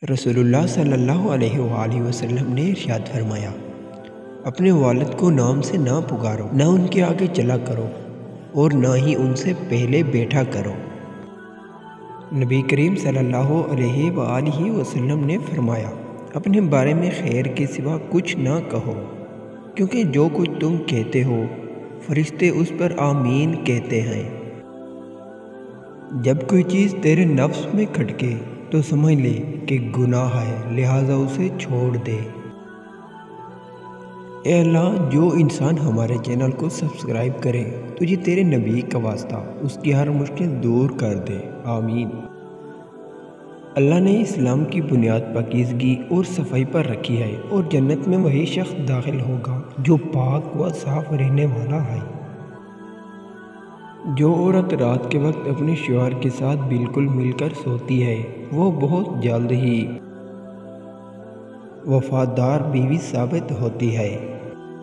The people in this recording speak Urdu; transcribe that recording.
رسول اللہ صلی اللہ علیہ وآلہ وسلم نے ارشاد فرمایا، اپنے والد کو نام سے نہ پکارو، نہ ان کے آگے چلا کرو اور نہ ہی ان سے پہلے بیٹھا کرو۔ نبی کریم صلی اللہ علیہ وآلہ وسلم نے فرمایا، اپنے بارے میں خیر کے سوا کچھ نہ کہو، کیونکہ جو کچھ تم کہتے ہو فرشتے اس پر آمین کہتے ہیں۔ جب کوئی چیز تیرے نفس میں کھٹکے تو سمجھ لے کہ گناہ ہے، لہٰذا اسے چھوڑ دے۔ اے اللہ، جو انسان ہمارے چینل کو سبسکرائب کرے تجھے تیرے نبی کا واسطہ اس کی ہر مشکل دور کر دے، آمین۔ اللہ نے اسلام کی بنیاد پاکیزگی اور صفائی پر رکھی ہے، اور جنت میں وہی شخص داخل ہوگا جو پاک و صاف رہنے والا ہے۔ جو عورت رات کے وقت اپنے شوہر کے ساتھ بالکل مل کر سوتی ہے وہ بہت جلد ہی وفادار بیوی ثابت ہوتی ہے۔